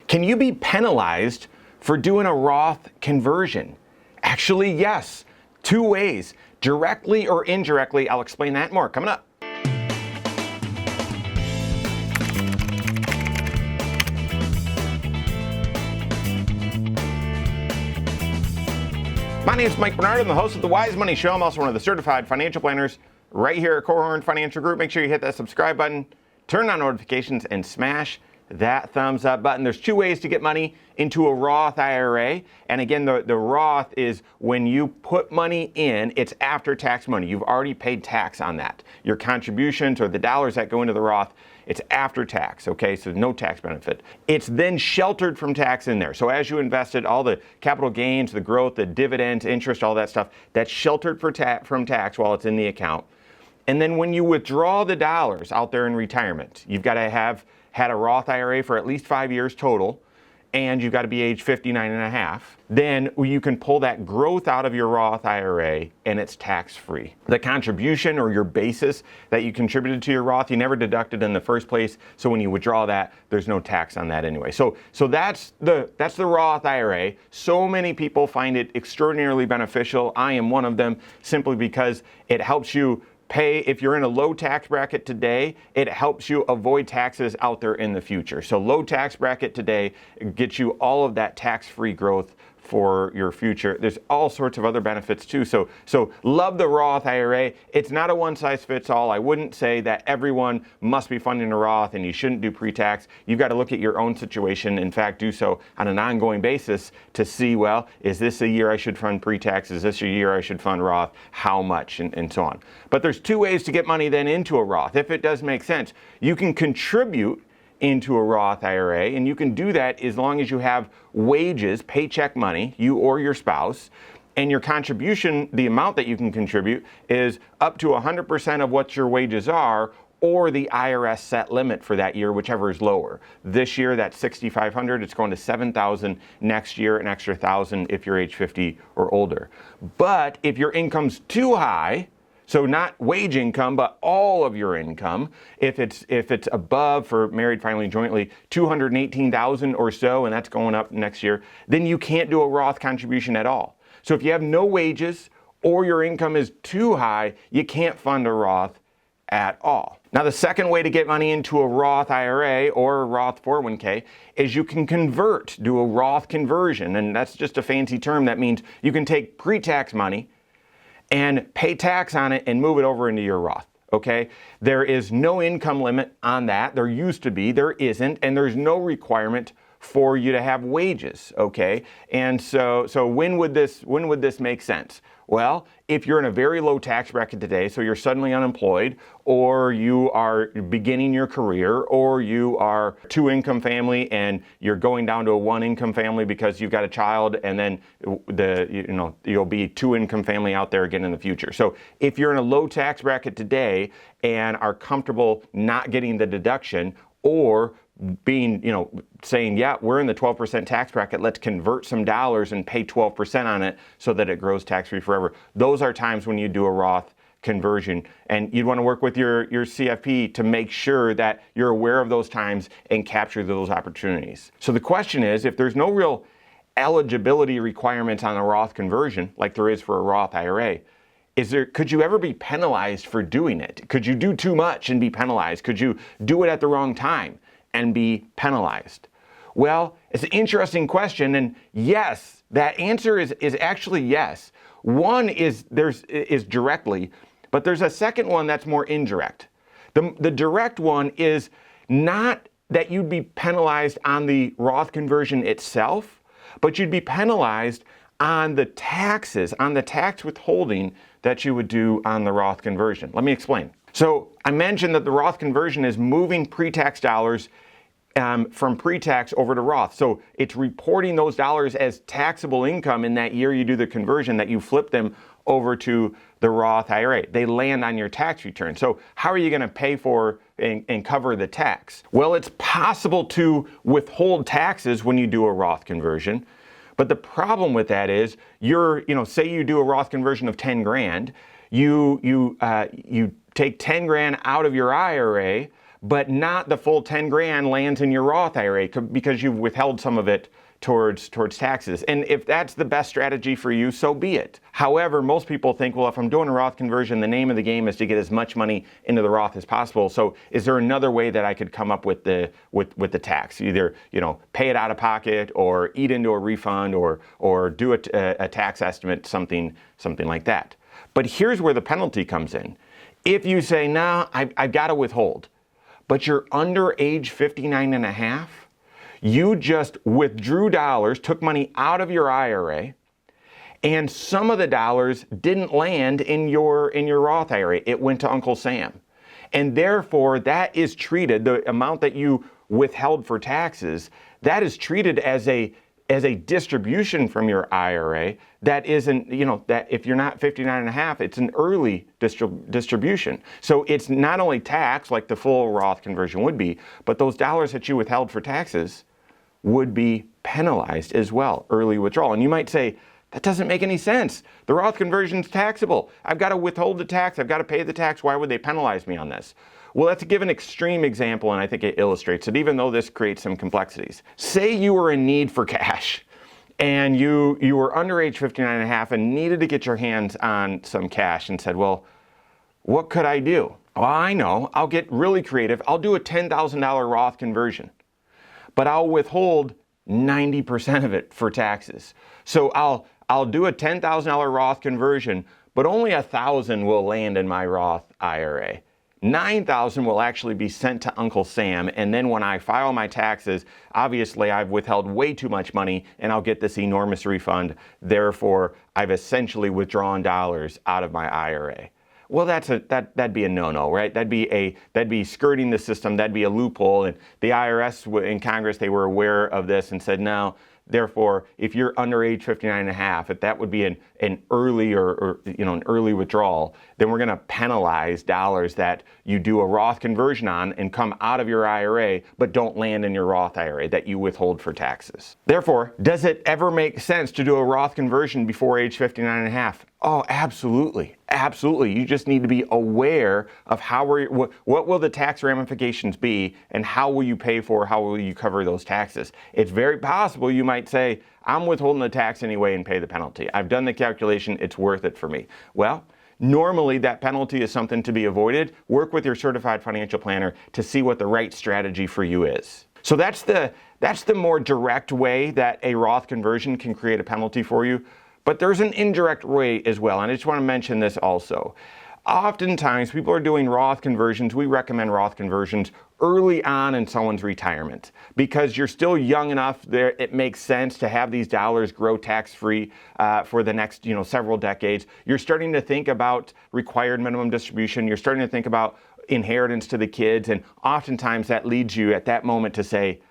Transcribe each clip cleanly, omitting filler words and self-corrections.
Can you be penalized for doing a Roth conversion? Actually, yes. Two ways, directly or indirectly. I'll explain that more coming up. My name is Mike Bernard. I'm the host of the Wise Money Show. I'm also one of the certified financial planners right here at Korhorn Financial Group. Make sure you hit that subscribe button, turn on notifications, and smash that thumbs up button. There's two ways to get money into a Roth IRA. And again, the Roth is when you put money in, it's after tax money. You've already paid tax on that. Your contributions or the dollars that go into the Roth, it's after tax, okay? So no tax benefit. It's then sheltered from tax in there. So as you invested, all the capital gains, the growth, the dividends, interest, all that stuff, that's sheltered from tax while it's in the account. And then when you withdraw the dollars out there in retirement, you've got to have had a Roth IRA for at least 5 years total, and you've got to be age 59 and a half, then you can pull that growth out of your Roth IRA and it's tax-free. The contribution or your basis that you contributed to your Roth, you never deducted in the first place, so when you withdraw that, there's no tax on that anyway. So that's the Roth IRA. So many people find it extraordinarily beneficial. I am one of them, simply because it helps you pay. If you're in a low tax bracket today, it helps you avoid taxes out there in the future. So low tax bracket today gets you all of that tax-free growth for your future. There's all sorts of other benefits too. So love the Roth IRA. It's not a one-size-fits-all. I wouldn't say that everyone must be funding a Roth and you shouldn't do pre-tax. You've got to look at your own situation. In fact, do so on an ongoing basis to see, well, is this a year I should fund pre-tax? Is this a year I should fund Roth? How much? And so on. But there's two ways to get money then into a Roth. If it does make sense, you can contribute into a Roth IRA, and you can do that as long as you have wages, paycheck money, you or your spouse, and your contribution, the amount that you can contribute, is up to 100% of what your wages are, or the IRS set limit for that year, whichever is lower. This year, that's $6,500. It's going to $7,000 next year, an extra $1,000 if you're age 50 or older. But if your income's too high, so not wage income, but all of your income, if it's above, for married, filing jointly, $218,000 or so, and that's going up next year, then you can't do a Roth contribution at all. So if you have no wages or your income is too high, you can't fund a Roth at all. Now, the second way to get money into a Roth IRA or a Roth 401k is you can do a Roth conversion, and that's just a fancy term. That means you can take pre-tax money and pay tax on it and move it over into your Roth, okay? There is no income limit on that. There used to be, there isn't, and there's no requirement for you to have wages, okay? And so when would this make sense? Well, if you're in a very low tax bracket today, so you're suddenly unemployed, or you are beginning your career, or you are two-income family and you're going down to a one-income family because you've got a child, and then you'll be two-income family out there again in the future. So if you're in a low tax bracket today and are comfortable not getting the deduction, or being, saying, yeah, we're in the 12% tax bracket, let's convert some dollars and pay 12% on it so that it grows tax-free forever. Those are times when you do a Roth conversion, and you'd want to work with your CFP to make sure that you're aware of those times and capture those opportunities. So the question is, if there's no real eligibility requirements on a Roth conversion, like there is for a Roth IRA, could you ever be penalized for doing it? Could you do too much and be penalized? Could you do it at the wrong time and be penalized? Well, it's an interesting question, and yes, that answer is actually yes. One is directly, but there's a second one that's more indirect. The direct one is not that you'd be penalized on the Roth conversion itself, but you'd be penalized on the taxes, on the tax withholding that you would do on the Roth conversion. Let me explain. So I mentioned that the Roth conversion is moving pre-tax dollars from pre-tax over to Roth. So it's reporting those dollars as taxable income in that year you do the conversion, that you flip them over to the Roth IRA. They land on your tax return. So how are you going to pay for and cover the tax? Well, it's possible to withhold taxes when you do a Roth conversion. But the problem with that is say you do a Roth conversion of 10 grand, you take 10 grand out of your IRA, but not the full 10 grand lands in your Roth IRA because you've withheld some of it towards taxes. And if that's the best strategy for you, so be it. However, most people think, well, if I'm doing a Roth conversion, the name of the game is to get as much money into the Roth as possible. So is there another way that I could come up with the tax? Either, pay it out of pocket or eat into a refund or do a tax estimate, something like that. But here's where the penalty comes in. If you say, no, I've got to withhold, but you're under age 59 and a half, you just withdrew dollars, took money out of your IRA, and some of the dollars didn't land in your Roth IRA. It went to Uncle Sam. And therefore, that is treated, the amount that you withheld for taxes, that is treated as a distribution from your IRA that isn't, that if you're not 59 and a half, it's an early distribution. So it's not only taxed like the full Roth conversion would be, but those dollars that you withheld for taxes would be penalized as well, early withdrawal. And you might say, that doesn't make any sense. The Roth conversion's taxable. I've got to withhold the tax. I've got to pay the tax. Why would they penalize me on this? Well, let's give an extreme example, and I think it illustrates it, even though this creates some complexities. Say you were in need for cash, and you were under age 59 and a half and needed to get your hands on some cash and said, well, what could I do? Well, I know. I'll get really creative. I'll do a $10,000 Roth conversion, but I'll withhold 90% of it for taxes. So I'll do a $10,000 Roth conversion, but only $1,000 will land in my Roth IRA. $9,000 will actually be sent to Uncle Sam, and then when I file my taxes, obviously I've withheld way too much money and I'll get this enormous refund. Therefore, I've essentially withdrawn dollars out of my IRA. Well, that'd be a no-no, right? That'd be skirting the system. That'd be a loophole. And the IRS in Congress, they were aware of this and said, no. Therefore, if you're under age 59 and a half, if that would be an early or an early withdrawal, then we're going to penalize dollars that you do a Roth conversion on and come out of your IRA, but don't land in your Roth IRA that you withhold for taxes. Therefore, does it ever make sense to do a Roth conversion before age 59 and a half? Oh, absolutely. Absolutely. You just need to be aware of what will the tax ramifications be and how will you how will you cover those taxes. It's very possible you might say, I'm withholding the tax anyway and pay the penalty. I've done the calculation. It's worth it for me. Well, normally that penalty is something to be avoided. Work with your certified financial planner to see what the right strategy for you is. So that's the more direct way that a Roth conversion can create a penalty for you. But there's an indirect way as well, and I just want to mention this also. Oftentimes, people are doing Roth conversions. We recommend Roth conversions early on in someone's retirement because you're still young enough there. It makes sense to have these dollars grow tax-free for the next several decades. You're starting to think about required minimum distribution. You're starting to think about inheritance to the kids, and oftentimes that leads you at that moment to say,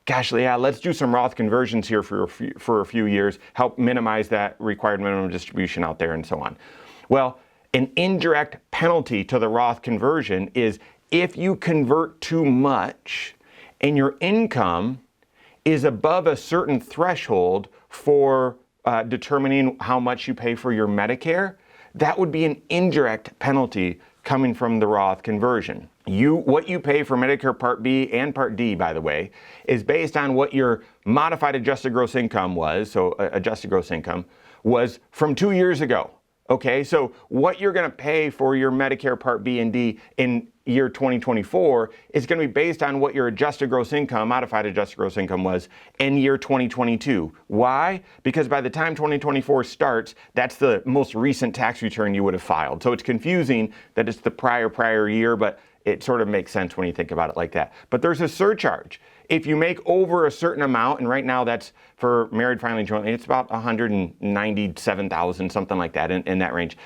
gosh, yeah, let's do some Roth conversions here for a few years, help minimize that required minimum distribution out there and so on. Well, an indirect penalty to the Roth conversion is if you convert too much and your income is above a certain threshold for determining how much you pay for your Medicare, that would be an indirect penalty coming from the Roth conversion. What you pay for Medicare Part B and Part D, by the way, is based on what your modified adjusted gross income was, so adjusted gross income, was from 2 years ago. Okay, so what you're going to pay for your Medicare Part B and D in year 2024 is going to be based on what your adjusted gross income, modified adjusted gross income was in year 2022. Why? Because by the time 2024 starts, that's the most recent tax return you would have filed. So it's confusing that it's the prior year, but it sort of makes sense when you think about it like that. But there's a surcharge. If you make over a certain amount, and right now that's for married filing jointly, it's about $197,000, something like that, in that range.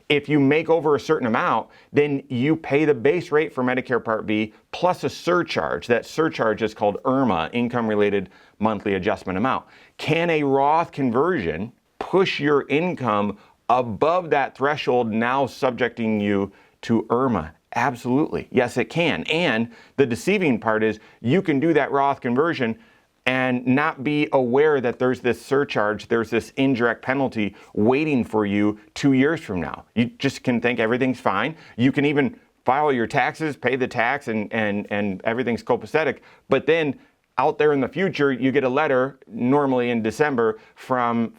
If you make over a certain amount, then you pay the base rate for Medicare Part B plus a surcharge. That surcharge is called IRMA, Income Related Monthly Adjustment Amount. Can a Roth conversion push your income above that threshold, now subjecting you to IRMA? Absolutely. Yes, it can. And the deceiving part is you can do that Roth conversion and not be aware that there's this surcharge, there's this indirect penalty waiting for you 2 years from now. You just can think everything's fine. You can even file your taxes, pay the tax, and everything's copacetic. But then out there in the future, you get a letter, normally in December, from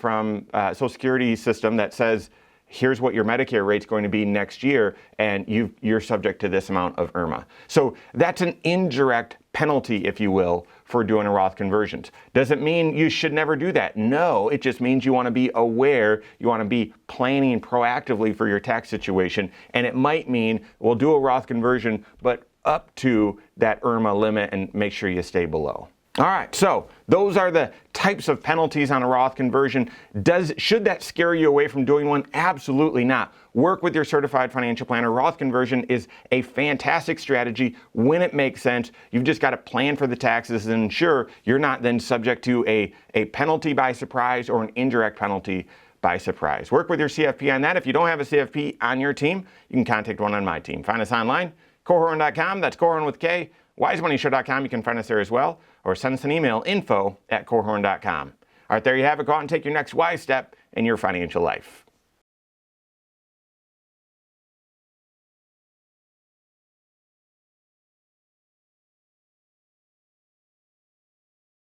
Social Security system that says, here's what your Medicare rate's going to be next year, and you're subject to this amount of IRMA. So that's an indirect penalty, if you will, for doing a Roth conversions. Does it mean you should never do that? No, it just means you want to be aware, you want to be planning proactively for your tax situation, and it might mean we'll do a Roth conversion, but up to that IRMA limit, and make sure you stay below. All right, so those are the types of penalties on a Roth conversion. Should that scare you away from doing one? Absolutely not. Work with your certified financial planner. Roth conversion is a fantastic strategy when it makes sense. You've just got to plan for the taxes and ensure you're not then subject to a penalty by surprise or an indirect penalty by surprise. Work with your CFP on that. If you don't have a CFP on your team, you can contact one on my team. Find us online, Korhorn.com. That's Korhorn with K. WiseMoneyShow.com. You can find us there as well, or send us an email, info@Korhorn.com. All right, there you have it. Go out and take your next wise step in your financial life.